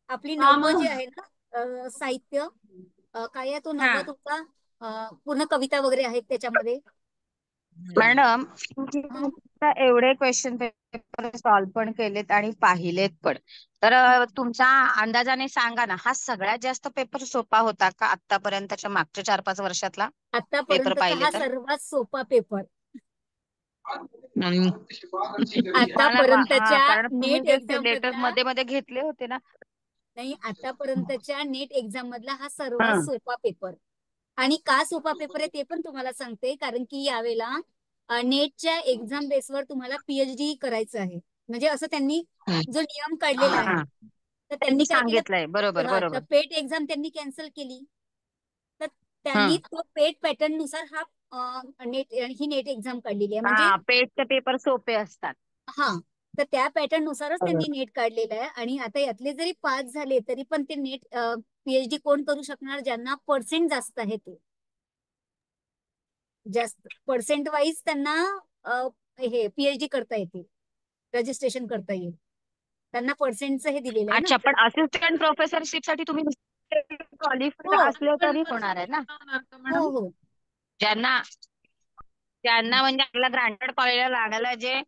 A: आपली
C: हा
A: नववं
C: मग
A: जे आहे ना साहित्य, काय आहे तो
B: हा
A: नववा तुमचा, पूर्ण कविता वगैरे आहेत त्याच्यामध्ये.
E: मॅडम
A: हं.
E: एवढे क्वेश्चन पेपर सॉल्व्ह पण केलेत आणि पाहिलेत पण, तर तुमच्या अंदाजाने सांगा ना, हा सगळ्यात जास्त पेपर सोपा होता का आतापर्यंतच्या मागच्या 4-5 वर्षातला पेपर
A: आतापर्यंतचा
E: पाहिले
A: हा
E: तर?
A: सर्वात सोपा पेपर
E: हम्म.
A: आतापर्यंतच्या
E: कारण तुम्ही
A: नेट
E: जे
A: एक्झाम
E: लेटर
A: मधला.
E: मध्ये मध्ये घेतले होते ना.
A: नाही, आतापर्यंतच्या नेट एक्झाम मधला हा सर्वात
E: हं.
A: सोपा पेपर. आणि का सोपा पेपर आहे ते पण तुम्हाला सांगते, कारण की यावेळेला नेटच्या एक्झाम बेसवर तुम्हाला पीएचडी करायचं आहे. म्हणजे असं त्यांनी जो नियम काढलेला आहे,
E: हा,
A: तर त्यांनी काय केलं,
E: सांगितलंय. बरोबर
A: हा, तर
E: बरोबर.
A: पेट एक्झाम त्यांनी कॅन्सल केली. तर त्यांनी
E: हं.
A: तो पेट पॅटर्न नुसार ही नेट एक्झाम काढलेली आहे. म्हणजे
E: हा, पेटचे पेपर सोपे असतात.
A: हा, तर त्या पॅटर्न नुसारच त्यांनी नेट काढलेलं आहे. आणि आता यातले जरी पास झाले तरी पण ते नेट पीएचडी कोण करू शकणार, ज्यांना पर्सेंट जास्त आहे ते. जास्त पर्सेंट वाईज त्यांना हे पीएचडी करता येते, रजिस्ट्रेशन करता येईल. त्यांना पर्सेंटचं हे दिलेलं आहे ना.
E: अच्छा, पण असिस्टंट प्रोफेसरशिप साठी तुम्ही क्वालिफाईड
A: हो
E: असले
C: पण
E: तरी होणार आहे
C: पर्सेंटेज
E: ना?
C: लावणार का
A: हो
C: मॅडम?
A: हो
E: ज्यांना ज्यांना म्हणजे आपल्याला ग्रांटेड कॉलेजला लागायला जे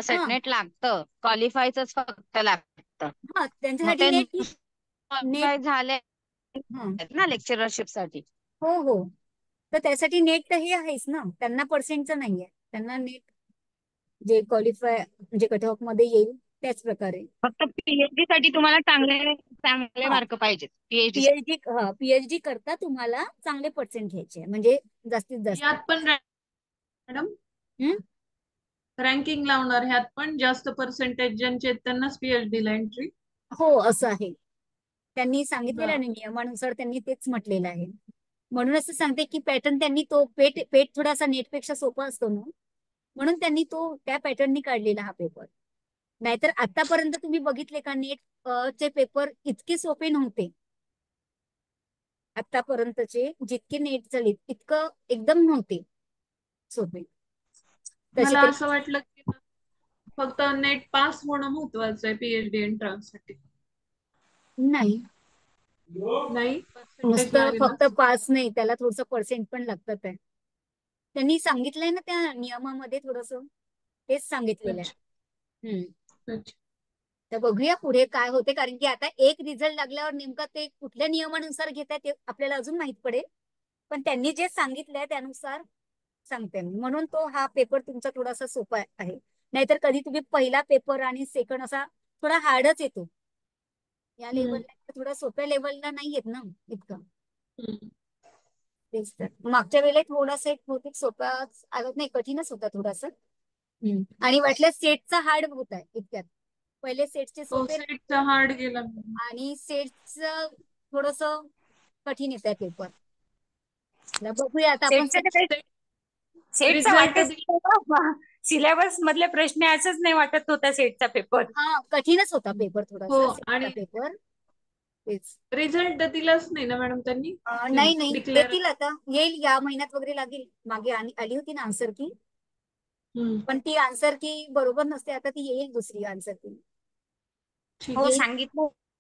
A: हा
E: सेटनेट लागतं, क्वालिफायच फक्त लागतं.
A: हा
E: मग
A: त्यांच्यासाठी
E: ते
A: नेट नेट
E: क्वालिफाय झाले
A: हा
E: ना लेक्चररशिप साठी?
A: हो हो, तर त्यासाठी नेट तर हे आहेच ना, त्यांना पर्सेंटचं नाहीये. त्यांना नेट जे क्वालिफाय म्हणजे कट ऑफ मध्ये येईल त्याच प्रकारे.
E: फक्त पीएचडी साठी तुम्हाला चांगले चांगले
A: हा,
E: मार्क पाहिजेत पीएचडी.
A: पीएचडी करता तुम्हाला चांगले पर्सेंट घ्यायचे आहे, म्हणजे जास्तीत जास्त.
C: यात पण मॅडम
A: हम्म?
C: रँकिंग लावणार, ह्यात पण जास्त पर्सेंटेज ज्यांचे आहेत त्यांनाच पीएचडी ला एंट्री.
A: हो, असं आहे. त्यांनी सांगितलेलं
C: बर.
A: आहे नियमानुसार, त्यांनी तेच म्हटलेलं आहे. म्हणून असं सांगते की पॅटर्न त्यांनी तो पेट पेट थोडासा नेटपेक्षा सोपा असतो ना, म्हणून त्यांनी तो त्या पॅटर्ननी काढलेला हा पेपर. नाहीतर आतापर्यंत तुम्ही बघितले का, नेट चे पेपर इतके सोपे नव्हते. आतापर्यंतचे जितके नेट झाले इतकं एकदम नव्हते सोपे. तसे
C: मला
A: ते
C: असं वाटलं की फक्त नेट पास होणं महत्वाचं आहे पीएचडी एंट्रन्स साठी.
A: नाही,
C: नाही, पर्सेंटेज
A: नुसतं फक्त
C: लागेलच.
A: पास नाही, त्याला थोडस पर्सेंट पण लागतात आहे. त्यांनी सांगितलंय ना त्या नियमामध्ये, थोडस तेच सांगितलेलं
C: अच्छा
A: आहे.
C: अच्छा.
A: तर बघूया पुढे काय होते, कारण की आता एक रिझल्ट लागल्यावर नेमका ते कुठल्या नियमानुसार घेतात ते आपल्याला अजून माहित पडेल. पण त्यांनी जे सांगितलंय त्यानुसार सांगते मी. म्हणून तो हा पेपर तुमचा थोडासा सोपा आहे. नाहीतर कधी तुम्ही पहिला पेपर आणि सेकंड असा थोडा हार्डच येतो. या
C: हम्म,
A: लेवलला थोडा सोप्या लेवलला नाही येत ना इतकं.
C: हम्म.
A: तेच तर मागच्या वेळेला थोडासा एक बहुतेक सोपाच आलं नाही, कठीणच होता थोडासा. आणि वाटलं सेटचा हार्ड होत आहे इतक्यात. पहिले सेटचे
C: हो,
A: सोपे
C: सेटचा हार्ड गेला.
A: आणि सेटचं थोडस कठीण येत आहे पेपर. बघूया आता आपण
B: सेटचं काही सेटचा
C: रिझल्ट
B: वाटच सिलेबस मधले प्रश्न असंच नाही वाटत होता सेटचा पेपर.
A: हा, कठीणच होता पेपर
C: हो,
A: थोडासा सेटचा
C: आणि
A: पेपर. तेच
C: रिझल्ट दिलाच नाही ना मॅडम त्यांनी,
A: नाही नाही,
C: डिक्लेअर.
A: देतील आता, येईल या महिन्यात वगैरे लागेल. मागे आली होती ना आन्सर की, पण ती आन्सर की बरोबर नसते, आता ती येईल दुसरी आन्सर की
C: ठीक
B: हो
A: येईल.
B: सांगितलं